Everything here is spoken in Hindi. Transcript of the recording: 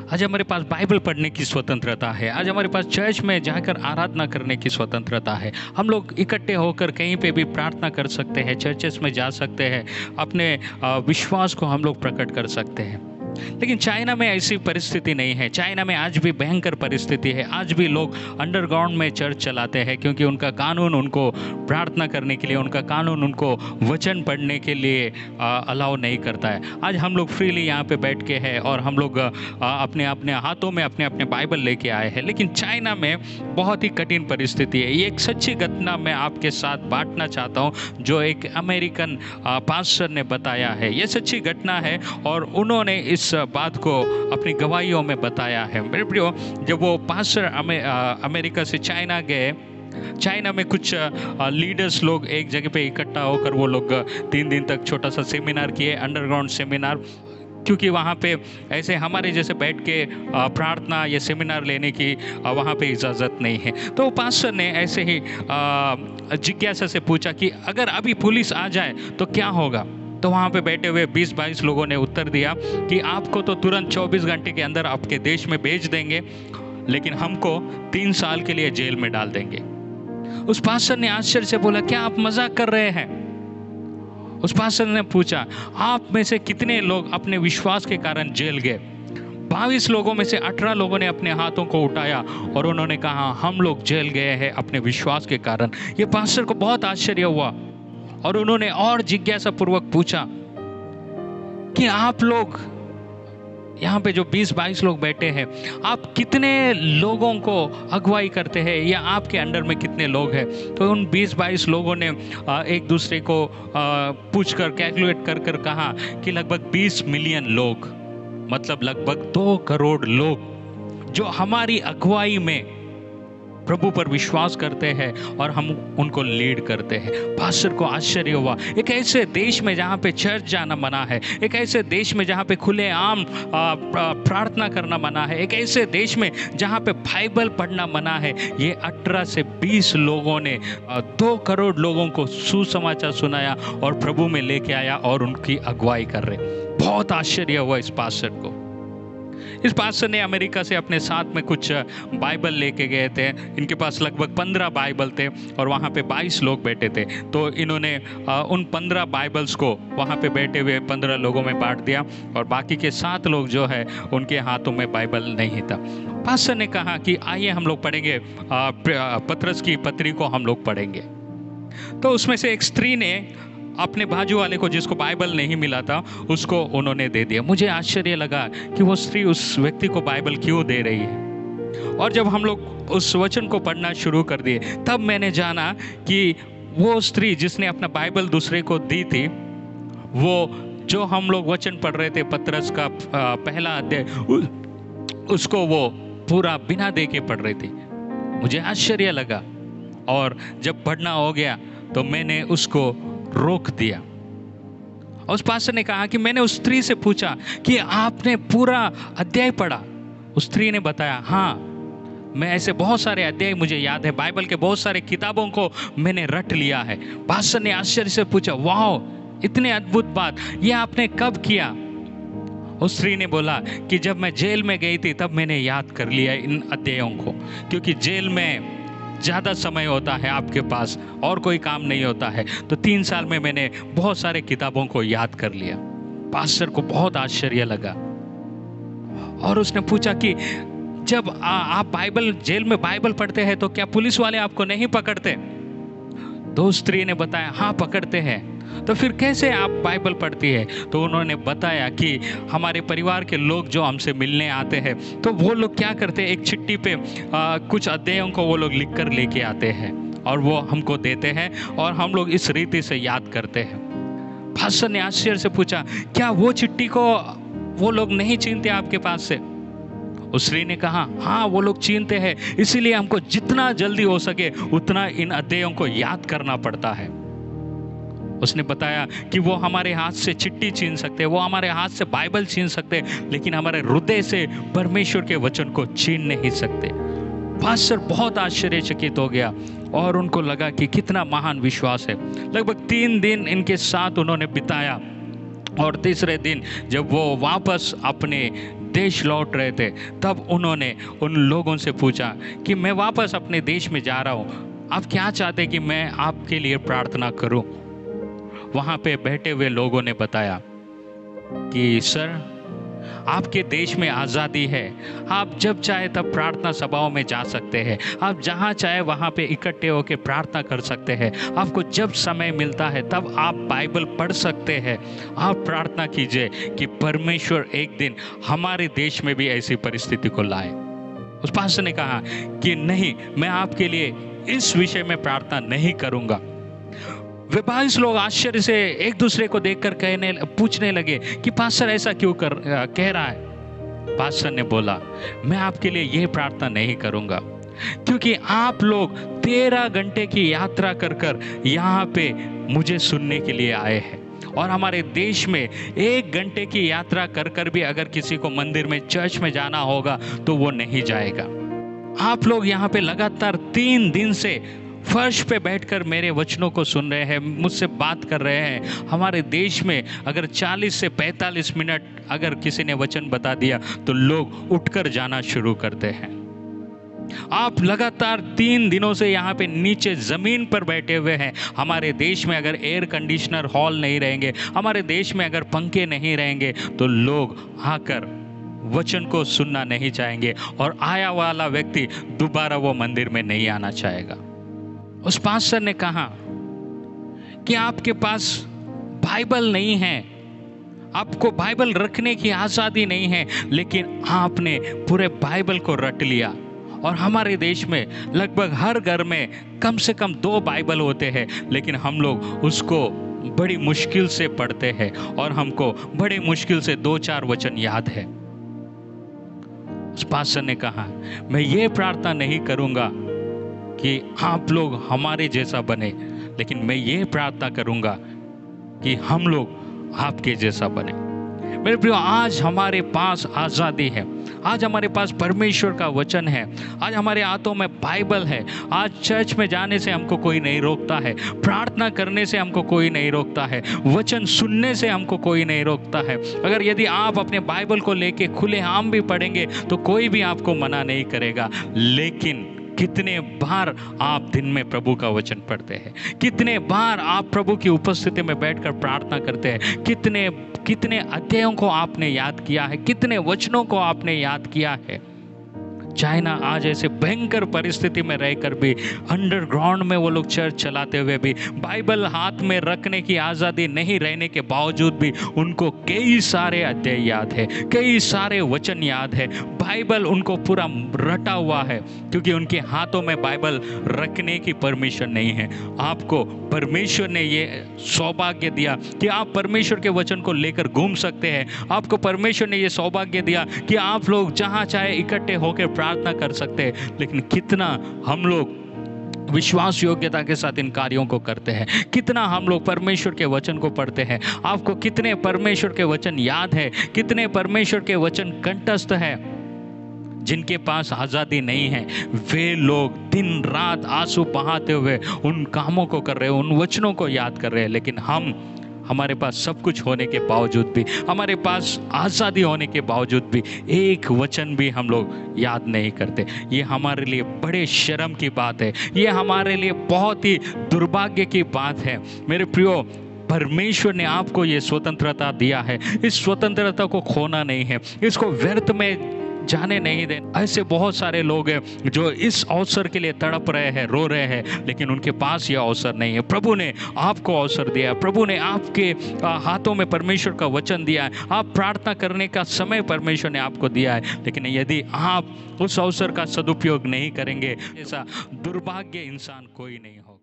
आज हमारे पास बाइबल पढ़ने की स्वतंत्रता है। आज हमारे पास चर्च में जाकर आराधना करने की स्वतंत्रता है। हम लोग इकट्ठे होकर कहीं पे भी प्रार्थना कर सकते हैं, चर्चेस में जा सकते हैं, अपने विश्वास को हम लोग प्रकट कर सकते हैं। लेकिन चाइना में ऐसी परिस्थिति नहीं है। चाइना में आज भी भयंकर परिस्थिति है। आज भी लोग अंडरग्राउंड में चर्च चलाते हैं, क्योंकि उनका कानून उनको प्रार्थना करने के लिए, उनका कानून उनको वचन पढ़ने के लिए अलाउ नहीं करता है। आज हम लोग फ्रीली यहाँ पे बैठ के हैं और हम लोग अपने अपने हाथों में अपने अपने बाइबल लेके आए हैं। लेकिन चाइना में बहुत ही कठिन परिस्थिति है। ये एक सच्ची घटना मैं आपके साथ बांटना चाहता हूँ, जो एक अमेरिकन पास्टर ने बताया है। ये सच्ची घटना है और उन्होंने इस बात को अपनी गवाहियों में बताया है। मेरे प्रियो, जब वो पास्टर अमेरिका से चाइना गए, चाइना में कुछ लीडर्स लोग एक जगह पे इकट्ठा होकर वो लोग 3 दिन तक छोटा सा सेमिनार किए, अंडरग्राउंड सेमिनार, क्योंकि वहाँ पे ऐसे हमारे जैसे बैठ के प्रार्थना या सेमिनार लेने की वहाँ पे इजाज़त नहीं है। तो पास्टर ने ऐसे ही जिज्ञासा से पूछा कि अगर अभी पुलिस आ जाए तो क्या होगा। तो वहाँ पे बैठे हुए 20-22 लोगों ने उत्तर दिया कि आपको तो तुरंत 24 घंटे के अंदर आपके देश में भेज देंगे, लेकिन हमको 3 साल के लिए जेल में डाल देंगे। उस पास्टर ने आश्चर्य से बोला, क्या आप मजाक कर रहे हैं? उस पास्टर ने पूछा, आप में से कितने लोग अपने विश्वास के कारण जेल गए? 22 लोगों में से 18 लोगों ने अपने हाथों को उठाया और उन्होंने कहा, हम लोग जेल गए हैं अपने विश्वास के कारण। ये पास्टर को बहुत आश्चर्य हुआ और उन्होंने और जिज्ञासा पूर्वक पूछा कि आप लोग यहाँ पे जो 20-22 लोग बैठे हैं, आप कितने लोगों को अगुवाई करते हैं, या आपके अंडर में कितने लोग हैं? तो उन 20-22 लोगों ने एक दूसरे को पूछकर कैलकुलेट कर कर कहा कि लगभग 20 मिलियन लोग, मतलब लगभग 2 करोड़ लोग जो हमारी अगुवाई में प्रभु पर विश्वास करते हैं और हम उनको लीड करते हैं। पास्टर को आश्चर्य हुआ, एक ऐसे देश में जहाँ पे चर्च जाना मना है, एक ऐसे देश में जहाँ पे खुलेआम प्रार्थना करना मना है, एक ऐसे देश में जहाँ पे बाइबल पढ़ना मना है, ये 18 से 20 लोगों ने 2 करोड़ लोगों को सुसमाचार सुनाया और प्रभु में लेके आया और उनकी अगुवाई कर रहे। बहुत आश्चर्य हुआ इस पास्टर को। इस पास्टर ने अमेरिका से अपने साथ में कुछ बाइबल लेके गए थे। इनके पास लगभग 15 बाइबल थे और वहाँ पे 22 लोग बैठे थे। तो इन्होंने उन 15 बाइबल्स को वहाँ पे बैठे हुए 15 लोगों में बांट दिया और बाकी के 7 लोग जो है उनके हाथों में बाइबल नहीं था। पास्टर ने कहा कि आइए हम लोग पढ़ेंगे, पतरस की पत्री को हम लोग पढ़ेंगे। तो उसमें से एक स्त्री ने अपने बाजू वाले को, जिसको बाइबल नहीं मिला था, उसको उन्होंने दे दिया। मुझे आश्चर्य लगा कि वो स्त्री उस व्यक्ति को बाइबल क्यों दे रही है। और जब हम लोग उस वचन को पढ़ना शुरू कर दिए, तब मैंने जाना कि वो स्त्री जिसने अपना बाइबल दूसरे को दी थी, वो जो हम लोग वचन पढ़ रहे थे पतरस का पहला अध्याय, उसको वो पूरा बिना दे के पढ़ रही थी। मुझे आश्चर्य लगा और जब पढ़ना हो गया तो मैंने उसको रोक दिया। उस पास्टर ने कहा कि मैंने उस स्त्री से पूछा कि आपने पूरा अध्याय पढ़ा? उस स्त्री ने बताया, हाँ, मैं ऐसे बहुत सारे अध्याय मुझे याद है, बाइबल के बहुत सारे किताबों को मैंने रट लिया है। पास्टर ने आश्चर्य से पूछा, वाह, इतने अद्भुत बात, ये आपने कब किया? उस स्त्री ने बोला कि जब मैं जेल में गई थी तब मैंने याद कर लिया इन अध्यायों को, क्योंकि जेल में ज़्यादा समय होता है आपके पास और कोई काम नहीं होता है। तो 3 साल में मैंने बहुत सारे किताबों को याद कर लिया। पास्टर को बहुत आश्चर्य लगा और उसने पूछा कि जब आप बाइबल, जेल में बाइबल पढ़ते हैं तो क्या पुलिस वाले आपको नहीं पकड़ते? तो स्त्री ने बताया, हाँ, पकड़ते हैं। तो फिर कैसे आप बाइबल पढ़ती है? तो उन्होंने बताया कि हमारे परिवार के लोग जो हमसे मिलने आते हैं, तो वो लोग क्या करते हैं, एक चिट्ठी पे कुछ अध्यायों को वो लोग लिख कर लेके आते हैं और वो हमको देते हैं और हम लोग इस रीति से याद करते हैं। पास्टर ने आश्चर्य से पूछा, क्या वो चिट्ठी को वो लोग नहीं छीनते आपके पास से? उस स्त्री ने कहा, हाँ, वो लोग छीनते हैं, इसीलिए हमको जितना जल्दी हो सके उतना इन अध्यायों को याद करना पड़ता है। उसने बताया कि वो हमारे हाथ से चिट्ठी छीन सकते, वो हमारे हाथ से बाइबल छीन सकते, लेकिन हमारे हृदय से परमेश्वर के वचन को छीन नहीं सकते। पास्टर बहुत आश्चर्यचकित हो गया और उनको लगा कि कितना महान विश्वास है। लगभग 3 दिन इनके साथ उन्होंने बिताया और तीसरे दिन जब वो वापस अपने देश लौट रहे थे, तब उन्होंने उन लोगों से पूछा कि मैं वापस अपने देश में जा रहा हूँ, आप क्या चाहते कि मैं आपके लिए प्रार्थना करूं? वहां पे बैठे हुए लोगों ने बताया कि सर, आपके देश में आज़ादी है, आप जब चाहे तब प्रार्थना सभाओं में जा सकते हैं, आप जहाँ चाहे वहाँ पे इकट्ठे होकर प्रार्थना कर सकते हैं, आपको जब समय मिलता है तब आप बाइबल पढ़ सकते हैं। आप प्रार्थना कीजिए कि परमेश्वर एक दिन हमारे देश में भी ऐसी परिस्थिति को लाए। उस पास्टर ने कहा कि नहीं, मैं आपके लिए इस विषय में प्रार्थना नहीं करूँगा। वे 22 लोग आश्चर्य से एक दूसरे को देखकर पूछने लगे कि पास्टर ऐसा क्यों कह रहा है? पास्टर ने बोला, मैं आपके लिए यह प्रार्थना नहीं करूंगा, क्योंकि आप लोग 13 घंटे की यात्रा कर यहाँ पे मुझे सुनने के लिए आए हैं, और हमारे देश में 1 घंटे की यात्रा कर भी अगर किसी को मंदिर में, चर्च में जाना होगा तो वो नहीं जाएगा। आप लोग यहाँ पे लगातार 3 दिन से फर्श पे बैठकर मेरे वचनों को सुन रहे हैं, मुझसे बात कर रहे हैं। हमारे देश में अगर 40 से 45 मिनट अगर किसी ने वचन बता दिया तो लोग उठकर जाना शुरू करते हैं। आप लगातार 3 दिनों से यहाँ पे नीचे ज़मीन पर बैठे हुए हैं। हमारे देश में अगर एयर कंडीशनर हॉल नहीं रहेंगे, हमारे देश में अगर पंखे नहीं रहेंगे, तो लोग आकर वचन को सुनना नहीं चाहेंगे, और आया वाला व्यक्ति दोबारा वो मंदिर में नहीं आना चाहेगा। उस पास्टर ने कहा कि आपके पास बाइबल नहीं है, आपको बाइबल रखने की आज़ादी नहीं है, लेकिन आपने पूरे बाइबल को रट लिया। और हमारे देश में लगभग हर घर में कम से कम 2 बाइबल होते हैं, लेकिन हम लोग उसको बड़ी मुश्किल से पढ़ते हैं, और हमको बड़ी मुश्किल से 2-4 वचन याद है। उस पास्टर ने कहा, मैं ये प्रार्थना नहीं करूँगा कि आप लोग हमारे जैसा बने, लेकिन मैं ये प्रार्थना करूंगा कि हम लोग आपके जैसा बने। मेरे प्रियो, आज हमारे पास आज़ादी है, आज हमारे पास परमेश्वर का वचन है, आज हमारे हाथों में बाइबल है। आज चर्च में जाने से हमको कोई नहीं रोकता है, प्रार्थना करने से हमको कोई नहीं रोकता है, वचन सुनने से हमको कोई नहीं रोकता है। अगर यदि आप अपने बाइबल को लेके खुलेआम भी पढ़ेंगे तो कोई भी आपको मना नहीं करेगा। लेकिन कितने बार आप दिन में प्रभु का वचन पढ़ते हैं? कितने बार आप प्रभु की उपस्थिति में बैठकर प्रार्थना करते हैं? कितने अध्यायों को आपने याद किया है? कितने वचनों को आपने याद किया है? चाइना आज ऐसे भयंकर परिस्थिति में रहकर भी, अंडरग्राउंड में वो लोग चर्च चलाते हुए भी, बाइबल हाथ में रखने की आज़ादी नहीं रहने के बावजूद भी उनको कई सारे अध्याय याद है, कई सारे वचन याद है, बाइबल उनको पूरा रटा हुआ है, क्योंकि उनके हाथों में बाइबल रखने की परमिशन नहीं है। आपको परमेश्वर ने ये सौभाग्य दिया कि आप परमेश्वर के वचन को लेकर घूम सकते हैं। आपको परमेश्वर ने ये सौभाग्य दिया कि आप लोग जहाँ चाहे इकट्ठे होकर प्रार्थना कर सकते हैं। लेकिन कितना हम लोग विश्वास योग्यता के साथ इन कार्यों को करते हैं? कितना हम लोग परमेश्वर के वचन को पढ़ते हैं? आपको कितने परमेश्वर के वचन याद है? कितने परमेश्वर के वचन कंठस्थ है? जिनके पास आज़ादी नहीं है, वे लोग दिन रात आंसू बहाते हुए उन कामों को कर रहे हैं, उन वचनों को याद कर रहे हैं। लेकिन हमारे पास सब कुछ होने के बावजूद भी, हमारे पास आज़ादी होने के बावजूद भी एक वचन भी हम लोग याद नहीं करते। ये हमारे लिए बड़े शर्म की बात है, ये हमारे लिए बहुत ही दुर्भाग्य की बात है। मेरे प्रियो, परमेश्वर ने आपको ये स्वतंत्रता दिया है, इस स्वतंत्रता को खोना नहीं है, इसको व्यर्थ में जाने नहीं देना। ऐसे बहुत सारे लोग हैं जो इस अवसर के लिए तड़प रहे हैं, रो रहे हैं, लेकिन उनके पास यह अवसर नहीं है। प्रभु ने आपको अवसर दिया है, प्रभु ने आपके हाथों में परमेश्वर का वचन दिया है, आप प्रार्थना करने का समय परमेश्वर ने आपको दिया है। लेकिन यदि आप उस अवसर का सदुपयोग नहीं करेंगे, ऐसा दुर्भाग्य इंसान कोई नहीं होगा।